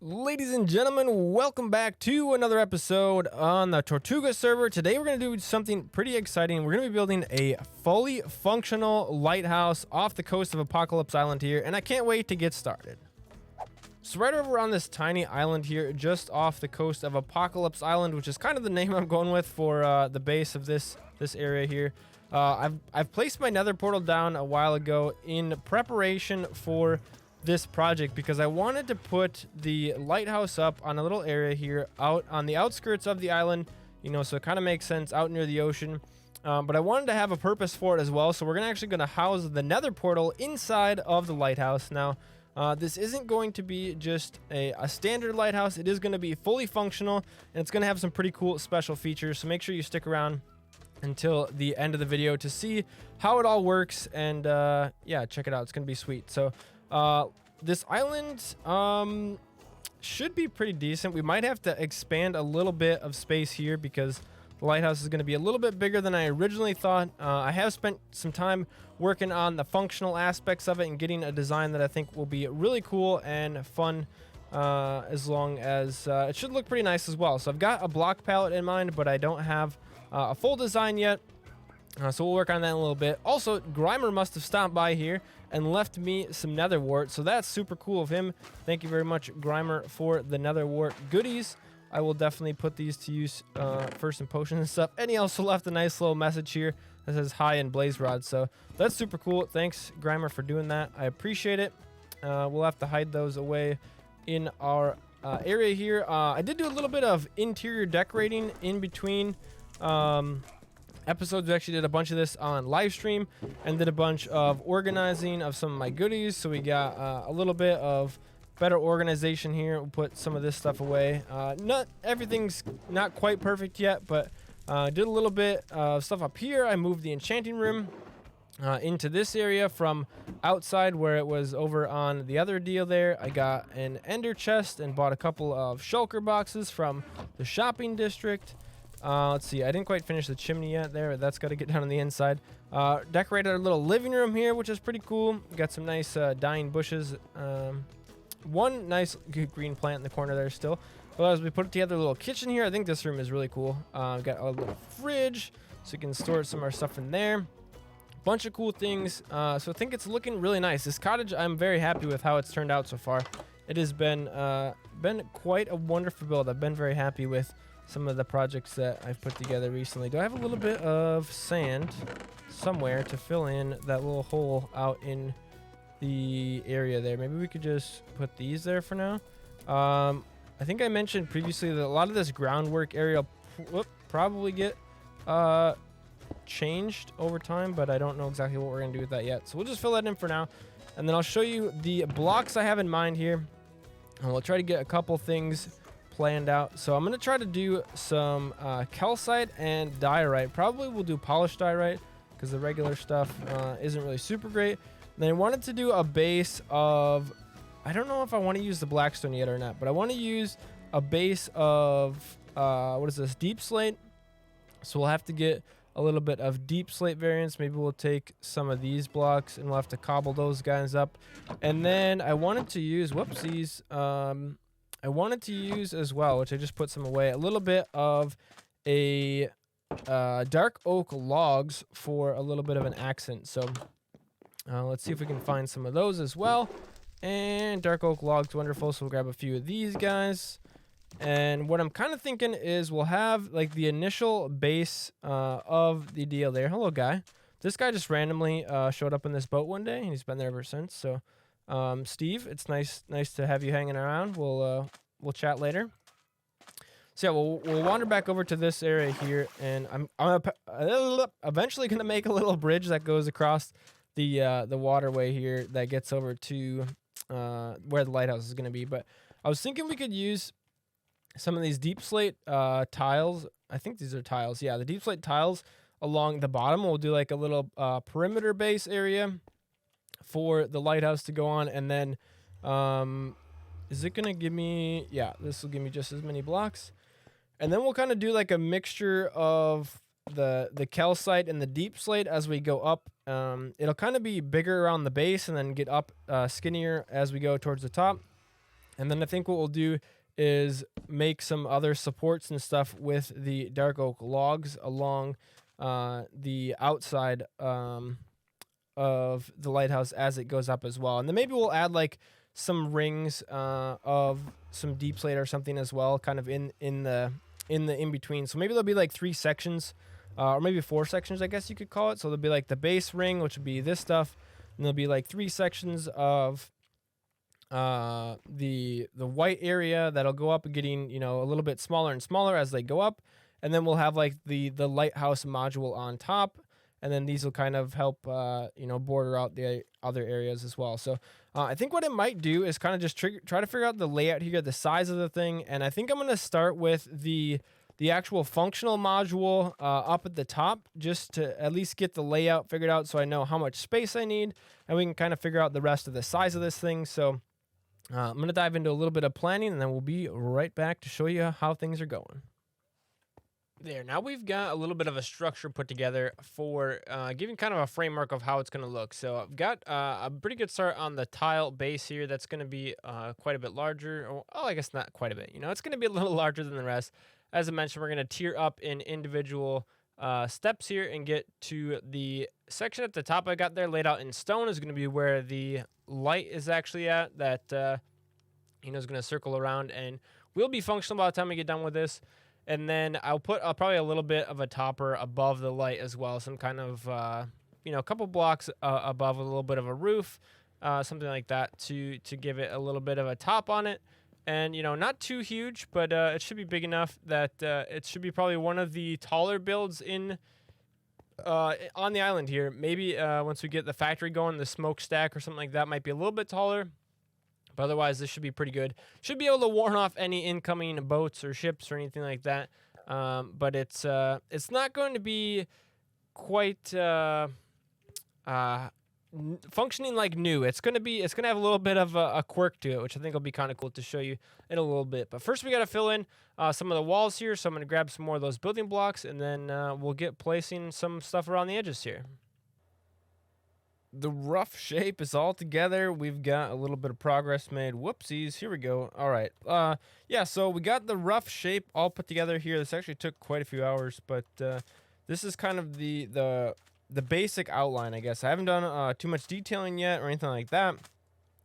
Ladies and gentlemen, welcome back to another episode on the Tortuga server. Today we're going to do something pretty exciting. We're going to be building a fully functional lighthouse off the coast of Apocalypse Island here, and I can't wait to get started. So right over on this tiny island here, just off the coast of Apocalypse Island, which is kind of the name I'm going with for the base of this area here. I've placed my nether portal down a while ago in preparation for this project because I wanted to put the lighthouse up on a little area here out on the outskirts of the island, you know, so it kind of makes sense out near the ocean. But I wanted to have a purpose for it as well, so we're actually going to house the nether portal inside of the lighthouse. Now, this isn't going to be just a standard lighthouse. It is going to be fully functional, and it's going to have some pretty cool special features, so make sure you stick around until the end of the video to see how it all works. And yeah, check it out. It's going to be sweet. So this island should be pretty decent. We might have to expand a little bit of space here because the lighthouse is going to be a little bit bigger than I originally thought. I have spent some time working on the functional aspects of it and getting a design that I think will be really cool and fun, as long as it should look pretty nice as well. So I've got a block palette in mind, but I don't have a full design yet. So we'll work on that in a little bit. Also, Grimer must have stopped by here and left me some nether wart, so that's super cool of him. Thank you very much, Grimer, for the nether wart goodies. I will definitely put these to use for some potions and stuff. And he also left a nice little message here that says hi and blaze rod, so that's super cool. Thanks, Grimer, for doing that. I appreciate it. We'll have to hide those away in our area here. I did do a little bit of interior decorating in between episodes. We actually did a bunch of this on live stream and did a bunch of organizing of some of my goodies. So we got a little bit of better organization here. We'll put some of this stuff away. Not everything's not quite perfect yet, but did a little bit of stuff up here. I moved the enchanting room into this area from outside where it was over on the other deal there. I got an ender chest and bought a couple of shulker boxes from the shopping district. Let's see, I didn't quite finish the chimney yet there. That's got to get down on the inside. Decorated our little living room here, which is pretty cool. Got some nice dying bushes. One nice green plant in the corner there still. But as we put together a little kitchen here, I think this room is really cool. Got a little fridge, so you can store some of our stuff in there. Bunch of cool things. So I think it's looking really nice. This cottage, I'm very happy with how it's turned out so far. It has been quite a wonderful build. I've been very happy with some of the projects that I've put together recently. Do I have a little bit of sand somewhere to fill in that little hole out in the area there? Maybe we could just put these there for now. I think I mentioned previously that a lot of this groundwork area will probably get changed over time, but I don't know exactly what we're gonna do with that yet. So we'll just fill that in for now, and then I'll show you the blocks I have in mind here, and we'll try to get a couple things planned out. So I'm going to try to do some calcite and diorite. Probably we'll do polished diorite because the regular stuff isn't really super great. And then I wanted to do a base of, I don't know if I want to use the blackstone yet or not, but I want to use a base of, what is this, deep slate. So we'll have to get a little bit of deep slate variants. Maybe we'll take some of these blocks and we'll have to cobble those guys up. And then I wanted to use, whoopsies, I wanted to use as well, which I just put some away, a little bit of a dark oak logs for a little bit of an accent. So let's see if we can find some of those as well. And dark oak logs, wonderful. So we'll grab a few of these guys. And what I'm kind of thinking is we'll have like the initial base of the deal there. Hello, guy. This guy just randomly showed up in this boat one day, and he's been there ever since. So Steve, it's nice to have you hanging around. We'll chat later. So yeah, we'll wander back over to this area here, and I'm eventually gonna make a little bridge that goes across the waterway here that gets over to where the lighthouse is gonna be. But I was thinking we could use some of these deep slate tiles. I think these are tiles. Yeah, the deep slate tiles along the bottom. We'll do like a little perimeter base area for the lighthouse to go on, and then is it gonna give me, yeah, this will give me just as many blocks, and then we'll kind of do like a mixture of the calcite and the deep slate as we go up. It'll kind of be bigger around the base and then get up skinnier as we go towards the top. And then I think what we'll do is make some other supports and stuff with the dark oak logs along the outside of the lighthouse as it goes up as well. And then maybe we'll add like some rings of some deep slate or something as well, kind of in the in between. So maybe there'll be like 3 sections, or maybe 4 sections, I guess you could call it. So there'll be like the base ring, which would be this stuff, and there'll be like 3 sections of the white area that'll go up, getting, you know, a little bit smaller and smaller as they go up. And then we'll have like the lighthouse module on top, and then these will kind of help you know, border out the other areas as well. So I think what it might do is kind of just try to figure out the layout here, the size of the thing. And I think I'm going to start with the actual functional module up at the top, just to at least get the layout figured out so I know how much space I need, and we can kind of figure out the rest of the size of this thing. So I'm going to dive into a little bit of planning, and then we'll be right back to show you how things are going. There, now we've got a little bit of a structure put together for giving kind of a framework of how it's going to look. So I've got a pretty good start on the tile base here. That's going to be quite a bit larger. Oh, I guess not quite a bit. You know, it's going to be a little larger than the rest. As I mentioned, we're going to tier up in individual steps here and get to the section at the top I got there laid out in stone is going to be where the light is actually at. That, you know, is going to circle around and will be functional by the time we get done with this. And then I'll put probably a little bit of a topper above the light as well. Some kind of, you know, a couple blocks above a little bit of a roof, something like that to give it a little bit of a top on it. And, you know, not too huge, but it should be big enough that it should be probably one of the taller builds in on the island here. Maybe once we get the factory going, the smokestack or something like that might be a little bit taller. But otherwise, this should be pretty good. Should be able to warn off any incoming boats or ships or anything like that. But it's not going to be quite functioning like new. It's gonna have a little bit of a quirk to it, which I think will be kind of cool to show you in a little bit. But first, we got to fill in some of the walls here. So I'm gonna grab some more of those building blocks, and then we'll get placing some stuff around the edges here. The rough shape is all together. We've got a little bit of progress made. Whoopsies. Here we go. All right. Yeah, so we got the rough shape all put together here. This actually took quite a few hours, but this is kind of the basic outline, I guess. I haven't done too much detailing yet or anything like that.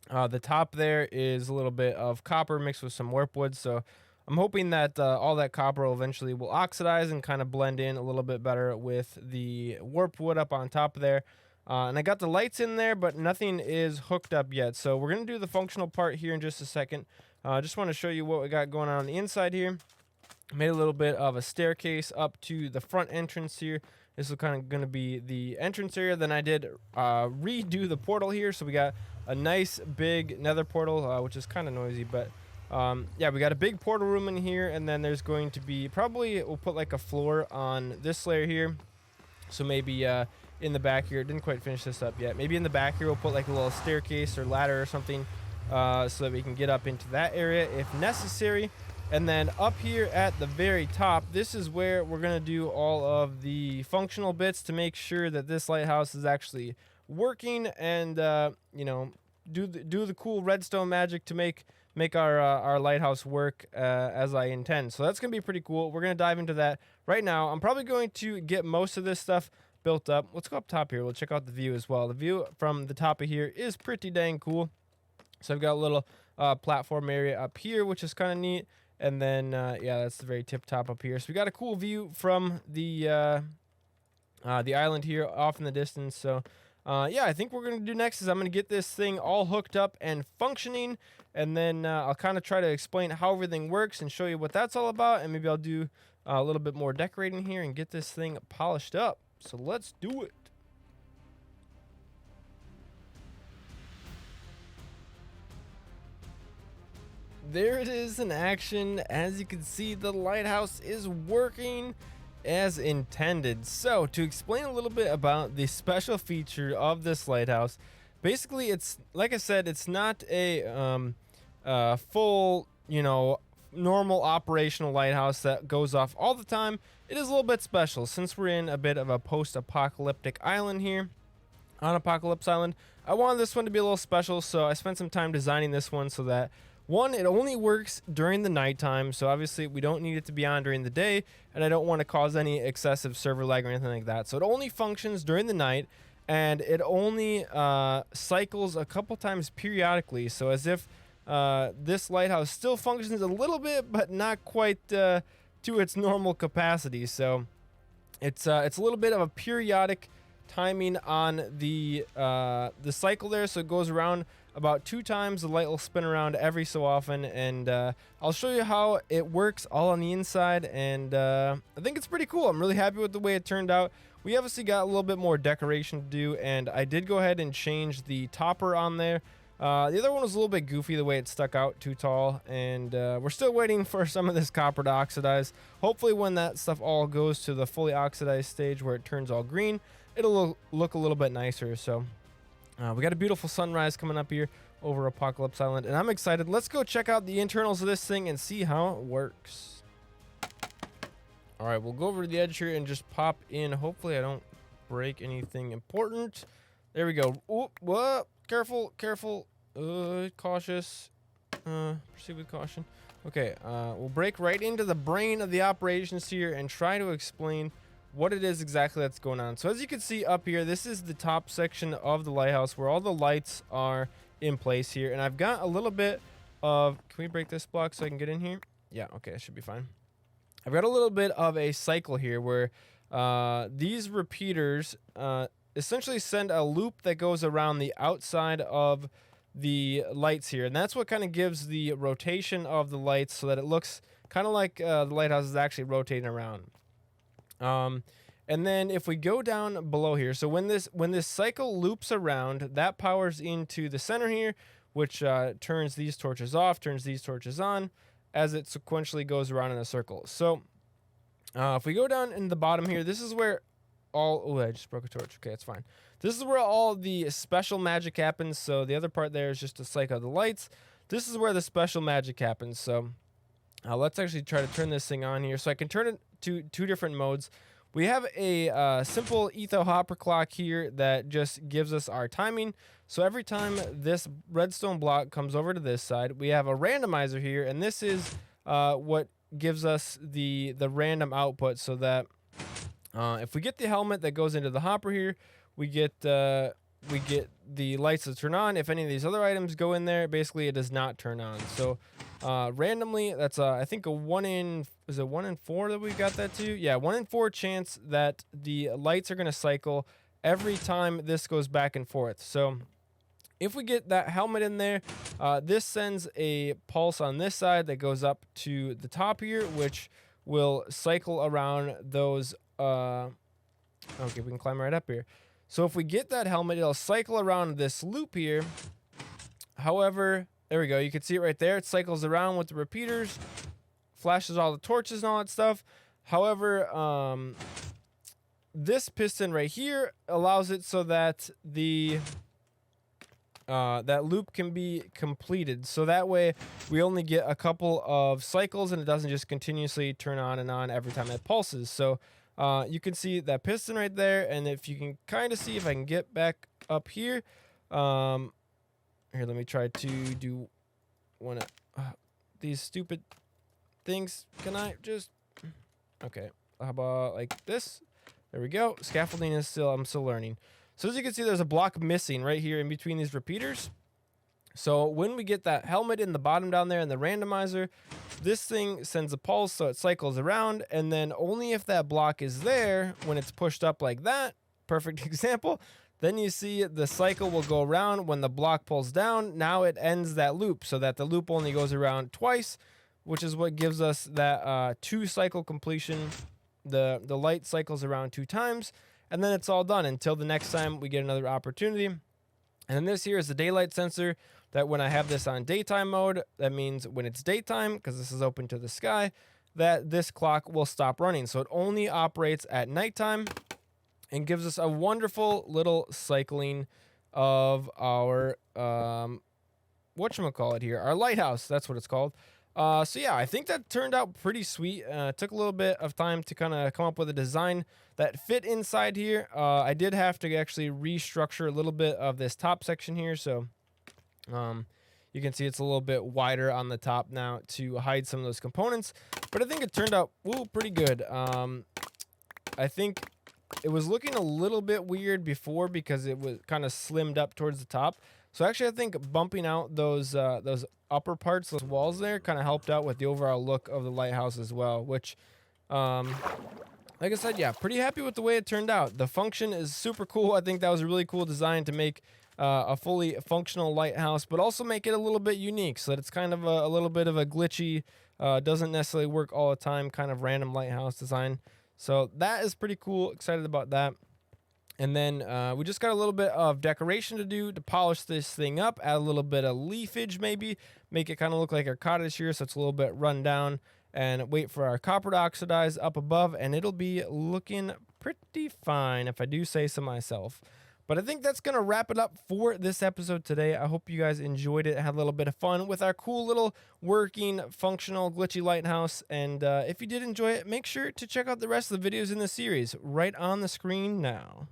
The top there is a little bit of copper mixed with some warp wood, so I'm hoping that all that copper eventually will oxidize and kind of blend in a little bit better with the warp wood up on top of there. And I got the lights in there, but nothing is hooked up yet. So we're going to do the functional part here in just a second. Just want to show you what we got going on the inside here. Made a little bit of a staircase up to the front entrance here. This is kind of going to be the entrance area. Then I did redo the portal here. So we got a nice big nether portal, which is kind of noisy. But yeah, we got a big portal room in here. And then there's going to be probably, we'll put like a floor on this layer here. So maybe in the back here, didn't quite finish this up yet. Maybe in the back here, we'll put like a little staircase or ladder or something so that we can get up into that area if necessary. And then up here at the very top, this is where we're going to do all of the functional bits to make sure that this lighthouse is actually working and, you know, do the cool redstone magic to make our lighthouse work as I intend. So that's going to be pretty cool. We're going to dive into that right now. I'm probably going to get most of this stuff built up. Let's go up top here. We'll check out the view as well. The view from the top of here is pretty dang cool. So I've got a little platform area up here, which is kind of neat. And then, yeah, that's the very tip top up here. So we got a cool view from the island here off in the distance. So, yeah, I think what we're going to do next is I'm going to get this thing all hooked up and functioning. And then I'll kind of try to explain how everything works and show you what that's all about. And maybe I'll do a little bit more decorating here and get this thing polished up. So let's do it. There it is in action. As you can see, the lighthouse is working as intended. So to explain a little bit about the special feature of this lighthouse, basically it's, like I said, it's not a full, you know, normal operational lighthouse that goes off all the time. It is a little bit special since we're in a bit of a post-apocalyptic island here on Apocalypse Island. I wanted this one to be a little special, so I spent some time designing this one so that One, it only works during the nighttime, so obviously we don't need it to be on during the day, and I don't want to cause any excessive server lag or anything like that. So it only functions during the night, and it only cycles a couple times periodically, so as if this Lighthouse still functions a little bit, but not quite to its normal capacity. So it's a little bit of a periodic timing on the cycle there, so it goes around about 2 times. The light will spin around every so often, and I'll show you how it works all on the inside, and I think it's pretty cool. I'm really happy with the way it turned out. We obviously got a little bit more decoration to do, and I did go ahead and change the topper on there. The other one was a little bit goofy, the way it stuck out too tall, and we're still waiting for some of this copper to oxidize. Hopefully when that stuff all goes to the fully oxidized stage where it turns all green, it'll look a little bit nicer. So we got a beautiful sunrise coming up here over Apocalypse Island, and I'm excited. Let's go check out the internals of this thing and see how it works. All right, we'll go over to the edge here and just pop in. Hopefully I don't break anything important. There we go. Oop, whoa, careful, careful, cautious, proceed with caution. Okay, we'll break right into the brain of the operations here and try to explain what it is exactly that's going on. So as you can see up here, this is the top section of the Lighthouse where all the lights are in place here, and I've got a little bit of, can we break this block so I can get in here? Yeah, okay, it should be fine. I've got a little bit of a cycle here where these repeaters essentially send a loop that goes around the outside of the lights here, and that's what kind of gives the rotation of the lights so that it looks kind of like the Lighthouse is actually rotating around. And then if we go down below here, so when this cycle loops around, that powers into the center here, which turns these torches off, turns these torches on, as it sequentially goes around in a circle. So if we go down in the bottom here, this is where all, oh, I just broke a torch. Okay, it's fine. This is where all the special magic happens. So the other part there is just to cycle the lights. This is where the special magic happens. So let's actually try to turn this thing on here. So I can turn it to 2 different modes. We have a simple etho hopper clock here that just gives us our timing. So every time this redstone block comes over to this side, we have a randomizer here, and this is what gives us the random output, so that if we get the helmet that goes into the hopper here, we get the lights to turn on. If any of these other items go in there, basically it does not turn on. So randomly, that's I think a 1 in, is it 1 in 4 that we got that to? Yeah, 1 in 4 chance that the lights are going to cycle every time this goes back and forth. So if we get that helmet in there, this sends a pulse on this side that goes up to the top here, which will cycle around those. Okay, we can climb right up here. So if we get that helmet, it'll cycle around this loop here. However, there we go. You can see it right there. It cycles around with the repeaters, flashes all the torches and all that stuff. However, this piston right here allows it so that the that loop can be completed. So that way we only get a couple of cycles and it doesn't just continuously turn on and on every time it pulses. So you can see that piston right there, and if you can kind of see, if I can get back up here, here, let me try to do one of these stupid things. Can I just, okay, how about like this? There we go. Scaffolding is still, I'm still learning. So as you can see, there's a block missing right here in between these repeaters. So when we get that helmet in the bottom down there and the randomizer, this thing sends a pulse, so it cycles around, and then only if that block is there, when it's pushed up like that, perfect example, then you see the cycle will go around. When the block pulls down, now it ends that loop, so that the loop only goes around twice, which is what gives us that 2 cycle completion. The light cycles around 2 times, and then it's all done until the next time we get another opportunity. And then this here is the daylight sensor, that when I have this on daytime mode, that means when it's daytime, because this is open to the sky, that this clock will stop running. So it only operates at nighttime and gives us a wonderful little cycling of our, whatchamacallit here, our lighthouse. That's what it's called. So yeah, I think that turned out pretty sweet. Took a little bit of time to kind of come up with a design that fit inside here. I did have to actually restructure a little bit of this top section here. So You can see it's a little bit wider on the top now to hide some of those components, but I think it turned out pretty good. I think it was looking a little bit weird before because it was kind of slimmed up towards the top. So actually, I think bumping out those upper parts, those walls there, kind of helped out with the overall look of the Lighthouse as well, which, like I said, yeah, pretty happy with the way it turned out. The function is super cool. I think that was a really cool design to make a fully functional Lighthouse, but also make it a little bit unique so that it's kind of a little bit of a glitchy, doesn't necessarily work all the time, kind of random Lighthouse design. So that is pretty cool. Excited about that. And then we just got a little bit of decoration to do to polish this thing up, add a little bit of leafage maybe, make it kind of look like our cottage here so it's a little bit run down, and wait for our copper to oxidize up above, and it'll be looking pretty fine if I do say so myself. But I think that's going to wrap it up for this episode today. I hope you guys enjoyed it, had a little bit of fun with our cool little working, functional, glitchy Lighthouse. And if you did enjoy it, make sure to check out the rest of the videos in the series right on the screen now.